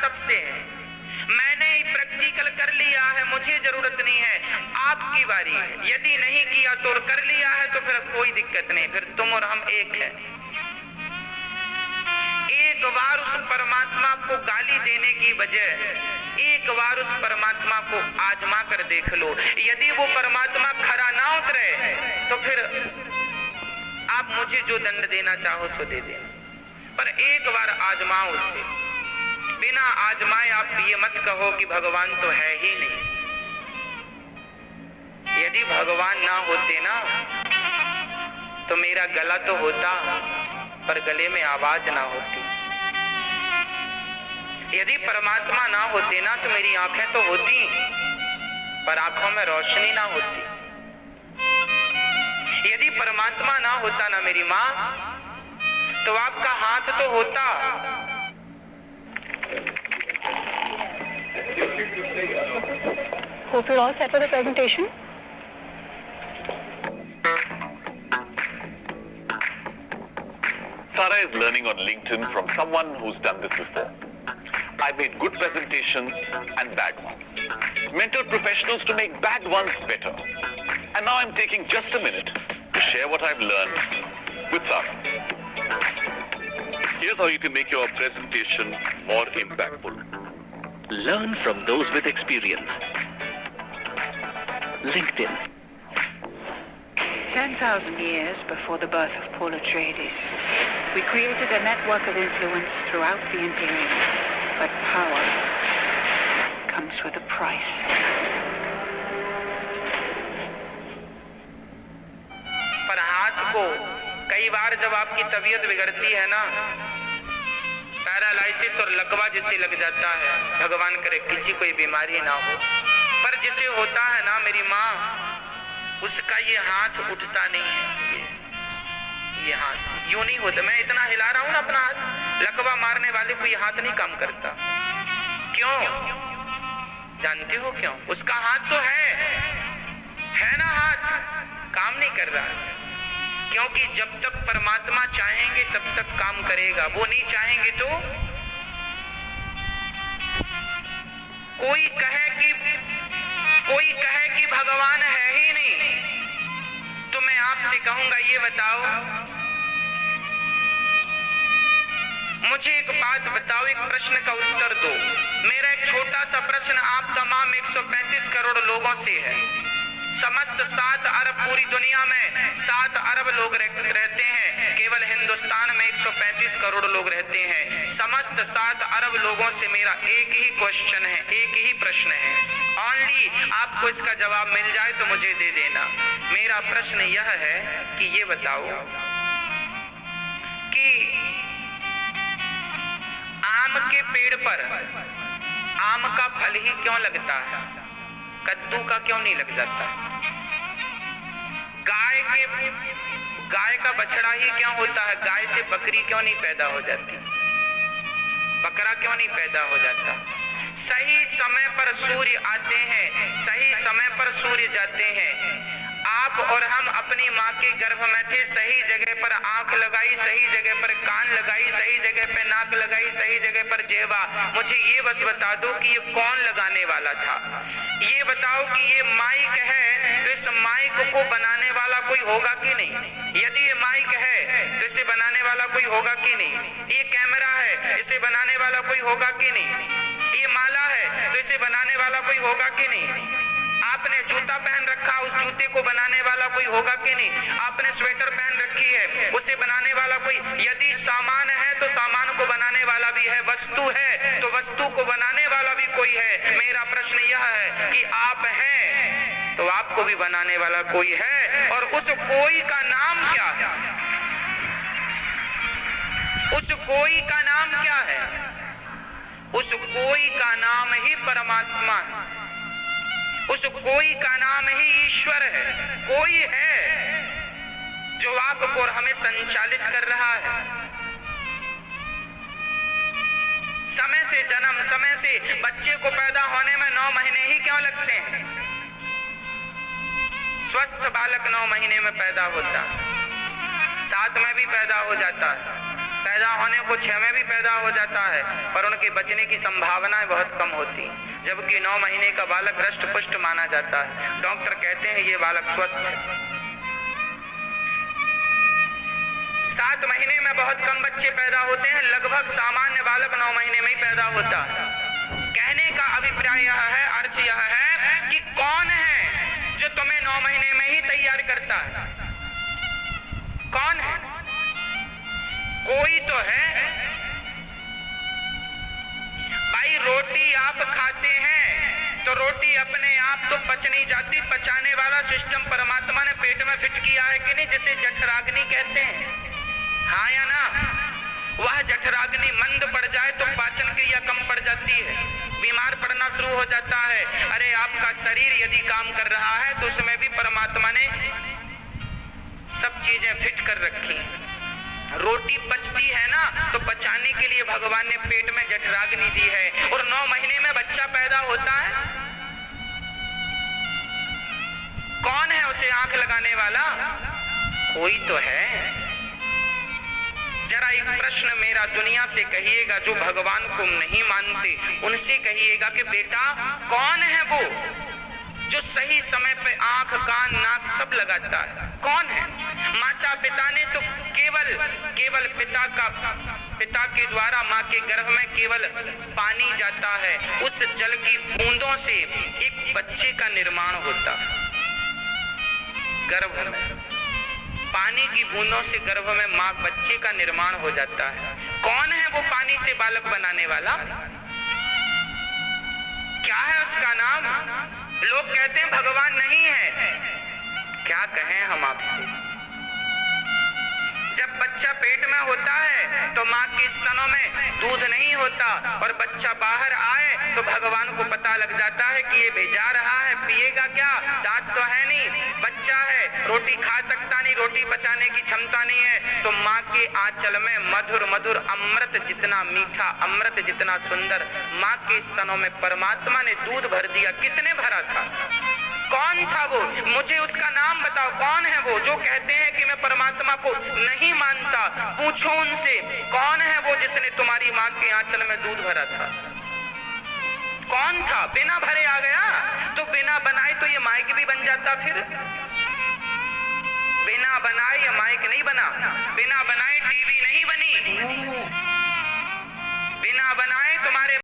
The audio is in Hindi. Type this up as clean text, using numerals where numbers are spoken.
सबसे है, मैंने ही प्रैक्टिकल कर लिया है, मुझे जरूरत नहीं है, आपकी बारी है। यदि नहीं किया तो कर लिया है तो फिर कोई दिक्कत नहीं, फिर तुम और हम एक है। एक बार उस परमात्मा को गाली देने की बजाय एक बार उस परमात्मा को आजमा कर देख लो। यदि वो परमात्मा खरा ना उतरे तो फिर आप मुझे जो दंड देना चाहो सो दे देना, पर एक बार आजमाओ उससे। बिना आजमाए आप ये मत कहो कि भगवान तो है ही नहीं। यदि भगवान ना होते ना तो मेरा गला तो होता पर गले में आवाज ना होती। यदि परमात्मा ना होते ना तो मेरी आंखें तो होती पर आंखों में रोशनी ना होती। यदि परमात्मा ना होता ना मेरी मां तो आपका हाथ तो होता। Hope you're all set for the presentation. Sara is learning on LinkedIn from someone who's done this before. I made good presentations and bad ones. Mentored professionals to make bad ones better. And now I'm taking just a minute to share what I've learned with Sara. Here's how you can make your presentation more impactful. Learn from those with experience. LinkedIn. 10,000 years before the birth of Paul Atreides, we created a network of influence throughout the Imperium. But power comes with a price. पर हाथ को कई बार जब आपकी तबीयत बिगड़ती है ना, पैरालाइसिस और लकवा जिसे लग जाता है, भगवान करे किसी कोई बीमारी ना हो, पर जिसे होता है ना मेरी माँ, उसका ये हाथ उठता नहीं है। ये हाथ यूं नहीं होता। मैं इतना हिला रहा हूं ना अपना हाथ, लकवा मारने वाले को ये हाथ नहीं काम करता। क्यों जानते हो क्यों? उसका हाथ तो है ना, हाथ काम नहीं कर रहा। क्योंकि जब तक परमात्मा चाहेंगे तब तक काम करेगा, वो नहीं चाहेंगे तो कोई कहे कि भगवान है ही नहीं, तो मैं आपसे कहूंगा ये बताओ, मुझे एक बात बताओ, एक प्रश्न का उत्तर दो। मेरा एक छोटा सा प्रश्न आप तमाम 135 करोड़ लोगों से है। समस्त 7 अरब, पूरी दुनिया में 7 अरब लोग रहते हैं, केवल हिंदुस्तान में 135 करोड़ लोग रहते हैं। समस्त 7 अरब लोगों से मेरा एक ही क्वेश्चन है, एक ही प्रश्न है। ओनली आपको इसका जवाब मिल जाए तो मुझे दे देना। मेरा प्रश्न यह है कि ये बताओ कि आम के पेड़ पर आम का फल ही क्यों लगता है, कद्दू का क्यों नहीं लग जाता? गाय का बछड़ा ही क्यों होता है, गाय से बकरी क्यों नहीं पैदा हो जाती, बकरा क्यों नहीं पैदा हो जाता? सही समय पर सूर्य आते हैं, सही समय पर सूर्य जाते हैं। आप और हम अपनी माँ के गर्भ में थे, सही जगह पर आंख लगाई, सही जगह पर कान लगाई, सही जगह पर नाक लगाई, सही जगह पर जेवा। मुझे ये बस बता दो कि ये कौन लगाने वाला था? ये बताओ कि ये माइक है तो इस माइक को बनाने वाला कोई होगा कि नहीं? यदि ये माइक है तो इसे बनाने वाला कोई होगा कि नहीं? ये कैमरा है, इसे बनाने वाला कोई होगा कि नहीं? ये माला है तो इसे बनाने वाला कोई होगा कि नहीं? आपने जूता पहन रखा, उस जूते को बनाने वाला कोई होगा कि नहीं? आपने स्वेटर पहन रखी है, उसे बनाने वाला कोई? यदि सामान है तो सामान को बनाने वाला भी है, वस्तु है तो वस्तु को बनाने वाला भी कोई है। मेरा प्रश्न यह है कि आप हैं तो आपको भी बनाने वाला कोई है, और उस कोई का नाम क्या है? उस कोई का नाम क्या है? उस कोई का नाम ही परमात्मा है, उस कोई का नाम ही ईश्वर है। कोई है जो आपको और हमें संचालित कर रहा है। समय से जन्म, समय से बच्चे को पैदा होने में 9 महीने ही क्यों लगते हैं? स्वस्थ बालक 9 महीने में पैदा होता है, 7 में भी पैदा हो जाता है। पैदा होने को 6 में भी पैदा हो जाता है, पर उनके बचने की संभावनाएं बहुत कम होती, जबकि 9 महीने का बालक हृष्ट पुष्ट माना जाता है। डॉक्टर कहते हैं ये बालक स्वस्थ है। 7 महीने में बहुत कम बच्चे पैदा होते हैं, लगभग सामान्य बालक 9 महीने में ही पैदा होता है। कहने का अभिप्राय यह है, अर्थ यह है कि कौन है जो तुम्हें 9 महीने में ही तैयार करता है? कौन है? कोई तो है भाई। रोटी आप खाते हैं तो रोटी अपने आप तो पच नहीं जाती, पचाने वाला सिस्टम परमात्मा ने पेट में फिट किया है कि नहीं, जिसे जठराग्नि कहते हैं, हाँ या ना? वह जठराग्नि मंद पड़ जाए तो पाचन क्रिया कम पड़ जाती है, बीमार पड़ना शुरू हो जाता है। अरे आपका शरीर यदि काम कर रहा है तो उसमें भी परमात्मा ने सब चीजें फिट कर रखी। रोटी पचती है ना तो पचाने के लिए भगवान ने पेट में जठराग्नि दी है, और 9 महीने में बच्चा पैदा होता है। कौन है उसे आंख लगाने वाला? कोई तो है। जरा एक प्रश्न मेरा दुनिया से कहिएगा, जो भगवान को नहीं मानते उनसे कहिएगा कि बेटा कौन है वो जो सही समय पे आंख कान नाक सब लगाता है? कौन है? माता पिता ने तो केवल पिता के द्वारा माँ के गर्भ में केवल पानी जाता है, उस जल की बूंदों से एक बच्चे का निर्माण होता है। गर्भ में पानी की बूंदों से गर्भ में मां बच्चे का निर्माण हो जाता है। कौन है वो पानी से बालक बनाने वाला? क्या है उसका नाम? लोग कहते हैं भगवान नहीं है। क्या कहें हम आपसे? जब बच्चा पेट में होता है तो मां के स्तनों में दूध नहीं होता, और बच्चा बाहर आए तो भगवान को पता लग जाता है कि ये भेजा रहा है, पिएगा क्या? दांत तो है नहीं, बच्चा है, रोटी खा सकता नहीं, रोटी पचाने की क्षमता नहीं है, तो मां के आंचल में मधुर मधुर अमृत जितना मीठा, अमृत जितना सुंदर मां के स्तनों में परमात्मा ने दूध भर दिया। किसने भरा था? कौन था वो? मुझे उसका नाम बताओ। कौन है वो जो कहते हैं कि मैं परमात्मा को नहीं मानता? पूछो उनसे, कौन है वो जिसने तुम्हारी मां के आंचल में दूध भरा था? कौन था? बिना भरे आ गया तो बिना बनाए तो ये माइक भी बन जाता। फिर बिना बनाए ये माइक नहीं बना, बिना बनाए टीवी नहीं बनी, बिना बनाए तुम्हारे